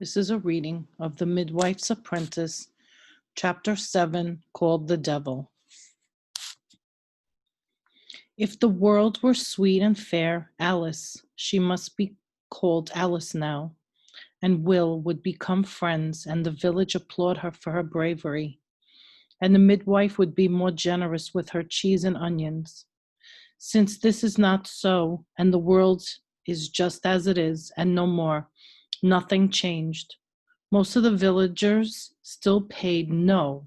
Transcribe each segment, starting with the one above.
This is a reading of the Midwife's Apprentice, Chapter 7, called The Devil. If the world were sweet and fair, Alice, she must be called Alice now, and Will would become friends, and the village applaud her for her bravery, and the midwife would be more generous with her cheese and onions. Since this is not so, and the world is just as it is, and no more, nothing changed. Most of the villagers still paid no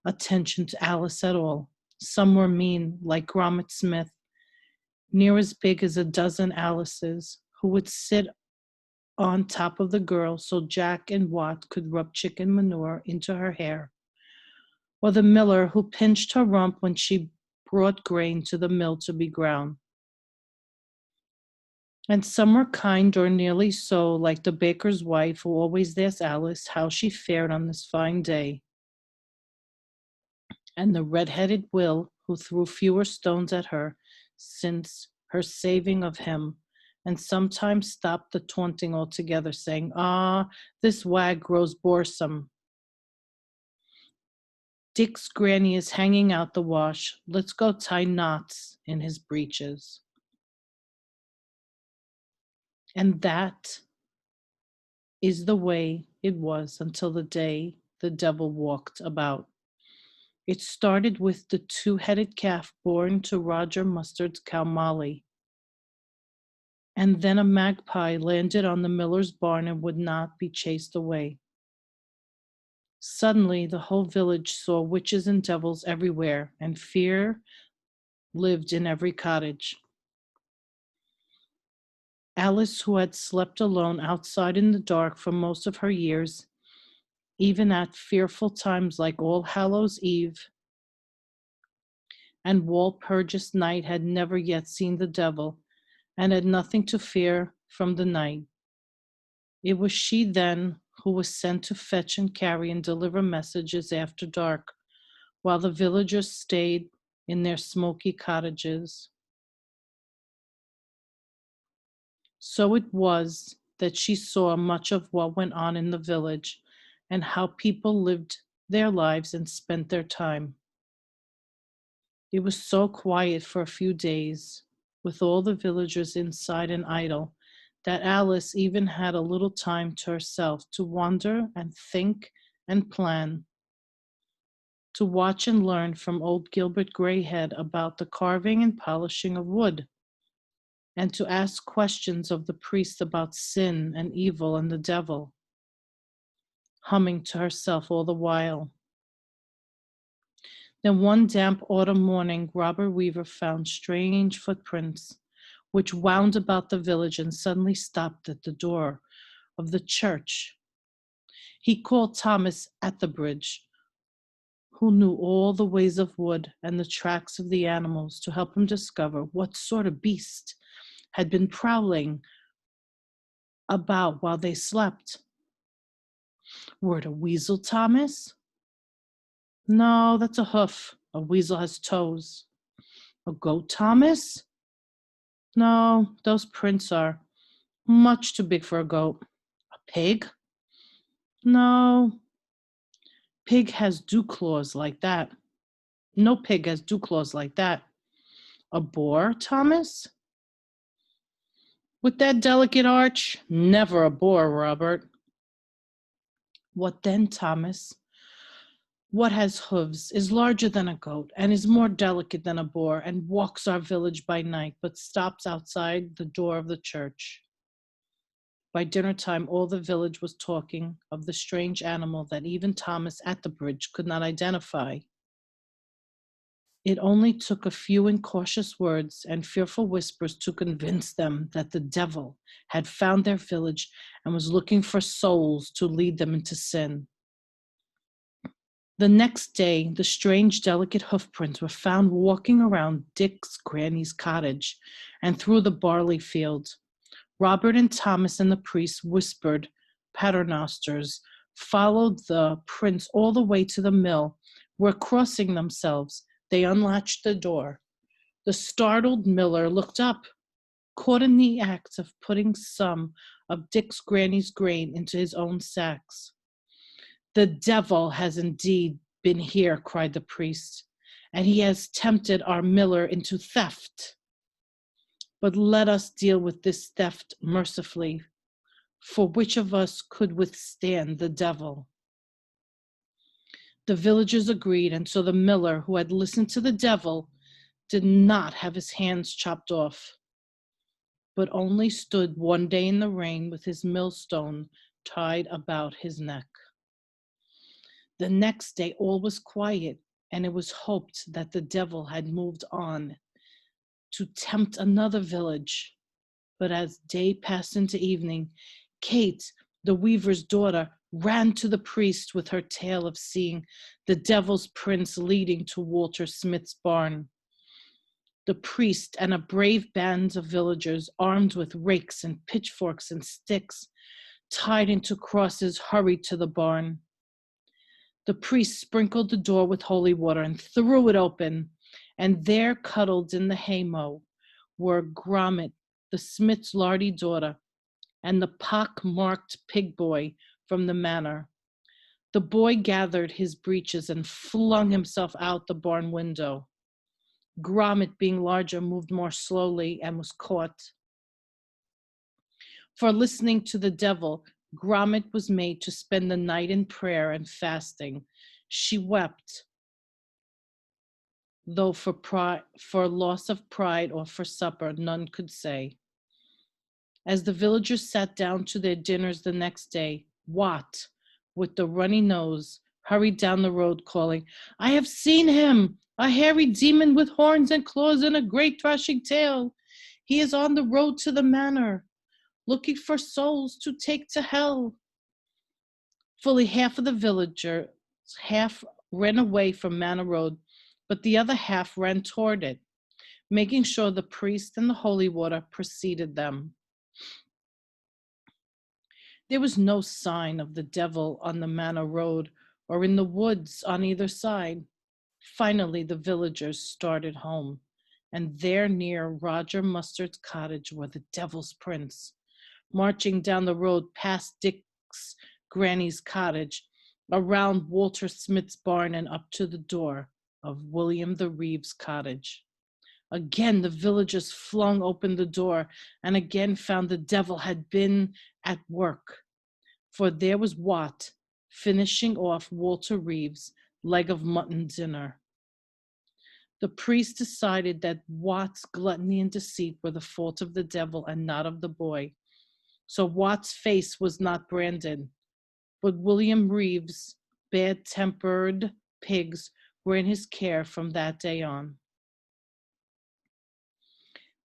attention to Alice at all. Some were mean, like Gromit Smith, near as big as a dozen Alices, who would sit on top of the girl so Jack and Watt could rub chicken manure into her hair, or the miller who pinched her rump when she brought grain to the mill to be ground. And some were kind, or nearly so, like the baker's wife, who always asked Alice how she fared on this fine day, and the red-headed Will, who threw fewer stones at her since her saving of him, and sometimes stopped the taunting altogether, saying, this wag grows boresome. Dick's granny is hanging out the wash. Let's go tie knots in his breeches. And that is the way it was until the day the devil walked about. It started with the two-headed calf born to Roger Mustard's cow Molly. And then a magpie landed on the miller's barn and would not be chased away. Suddenly, the whole village saw witches and devils everywhere, and fear lived in every cottage. Alice, who had slept alone outside in the dark for most of her years, even at fearful times like All Hallows' Eve and Walpurgis night, had never yet seen the devil, and had nothing to fear from the night. It was she then who was sent to fetch and carry and deliver messages after dark, while the villagers stayed in their smoky cottages. So it was that she saw much of what went on in the village, and how people lived their lives and spent their time. It was so quiet for a few days, with all the villagers inside and idle, that Alice even had a little time to herself to wander and think and plan, to watch and learn from old Gilbert Greyhead about the carving and polishing of wood, and to ask questions of the priest about sin and evil and the devil, humming to herself all the while. Then one damp autumn morning, Robert Weaver found strange footprints, which wound about the village and suddenly stopped at the door of the church. He called Thomas at the bridge, who knew all the ways of wood and the tracks of the animals, to help him discover what sort of beast had been prowling about while they slept. Were it a weasel, Thomas? No, that's a hoof. A weasel has toes. A goat, Thomas? No, those prints are much too big for a goat. A pig? No. Pig has dew claws like that. No pig has dew claws like that. A boar, Thomas? With that delicate arch? Never a boar, Robert. What then, Thomas? What has hooves, is larger than a goat, and is more delicate than a boar, and walks our village by night, but stops outside the door of the church. By dinner time, all the village was talking of the strange animal that even Thomas at the bridge could not identify. It only took a few incautious words and fearful whispers to convince them that the devil had found their village and was looking for souls to lead them into sin. The next day, the strange, delicate hoofprints were found walking around Dick's granny's cottage and through the barley field. Robert and Thomas and the priest, whispered paternosters, followed the prints all the way to the mill, where, crossing themselves, they unlatched the door. The startled miller looked up. caught in the act of putting some of Dick's granny's grain into his own sacks. "The devil has indeed been here," cried the priest, "and he has tempted our miller into theft. But let us deal with this theft mercifully, for which of us could withstand the devil?" The villagers agreed, and so the miller, who had listened to the devil, did not have his hands chopped off, but only stood one day in the rain with his millstone tied about his neck. The next day all was quiet, and it was hoped that the devil had moved on to tempt another village. But as day passed into evening, Kate, the weaver's daughter, ran to the priest with her tale of seeing the devil's prince leading to Walter Smith's barn. The priest and a brave band of villagers, armed with rakes and pitchforks and sticks, tied into crosses, hurried to the barn. The priest sprinkled the door with holy water and threw it open, and there, cuddled in the haymow, were Gromit, the smith's lardy daughter, and the pock-marked pig boy from the manor. The boy gathered his breeches and flung himself out the barn window. Gromit, being larger, moved more slowly and was caught. For listening to the devil, Gromit was made to spend the night in prayer and fasting. She wept, though for loss of pride or for supper, none could say. As the villagers sat down to their dinners the next day, Wat, with the runny nose, hurried down the road calling, "I have seen him, a hairy demon with horns and claws and a great thrashing tail. He is on the road to the manor, looking for souls to take to hell." Fully half of the villagers ran away from Manor Road, but the other half ran toward it, making sure the priest and the holy water preceded them. There was no sign of the devil on the Manor Road or in the woods on either side. Finally, the villagers started home, and there near Roger Mustard's cottage were the devil's prince, marching down the road past Dick's granny's cottage, around Walter Smith's barn, and up to the door of William the Reeve's cottage. Again, the villagers flung open the door and again found the devil had been at work, for there was Wat finishing off Walter Reeve's leg of mutton dinner. The priest decided that Wat's gluttony and deceit were the fault of the devil and not of the boy, so Wat's face was not branded, but William Reeve's bad-tempered pigs were in his care from that day on.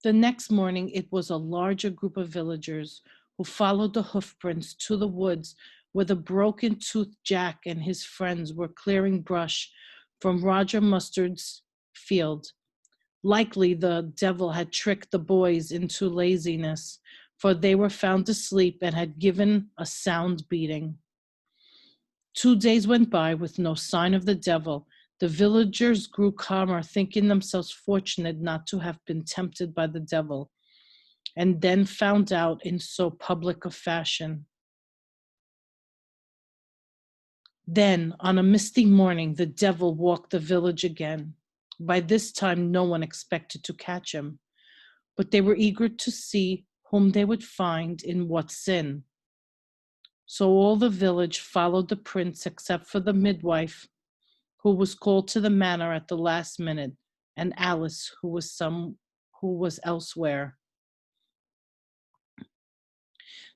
The next morning, it was a larger group of villagers who followed the hoofprints to the woods where the broken-toothed Jack and his friends were clearing brush from Roger Mustard's field. Likely the devil had tricked the boys into laziness, for they were found asleep and had given a sound beating. 2 days went by with no sign of the devil. The villagers grew calmer, thinking themselves fortunate not to have been tempted by the devil, and then found out in so public a fashion. Then, on a misty morning, the devil walked the village again. By this time, no one expected to catch him, but they were eager to see whom they would find in what sin. So all the village followed the prince except for the midwife, who was called to the manor at the last minute, and Alice, who was elsewhere.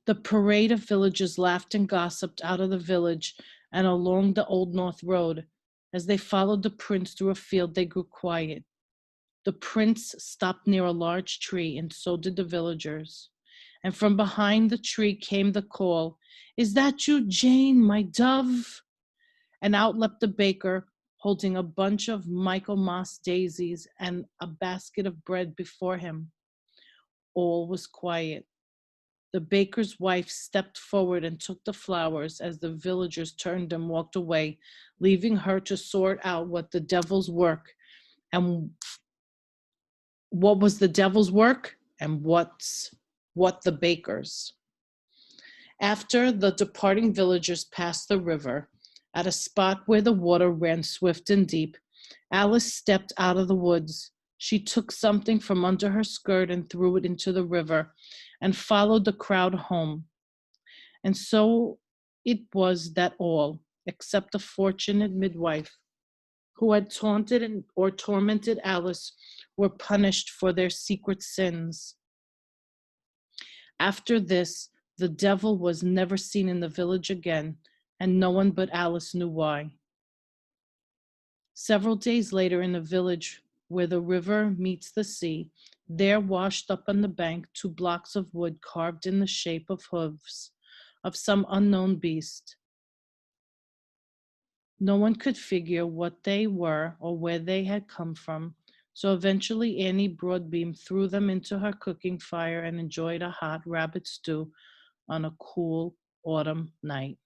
The parade of villagers laughed and gossiped out of the village and along the Old North Road. As they followed the prince through a field, they grew quiet. The prince stopped near a large tree, and so did the villagers. And from behind the tree came the call, "Is that you, Jane, my dove?" And out leapt the baker, holding a bunch of Michaelmas daisies and a basket of bread before him. All was quiet. The baker's wife stepped forward and took the flowers as the villagers turned and walked away, leaving her to sort out what the devil's work and what was the devil's work and what the bakers. After the departing villagers passed the river, at a spot where the water ran swift and deep, Alice stepped out of the woods. She took something from under her skirt and threw it into the river and followed the crowd home. And so it was that all, except the fortunate midwife, who had taunted or tormented Alice, were punished for their secret sins. After this, the devil was never seen in the village again, and no one but Alice knew why. Several days later, in the village where the river meets the sea, there washed up on the bank 2 blocks of wood carved in the shape of hooves of some unknown beast. No one could figure what they were or where they had come from, so eventually Annie Broadbeam threw them into her cooking fire and enjoyed a hot rabbit stew on a cool autumn night.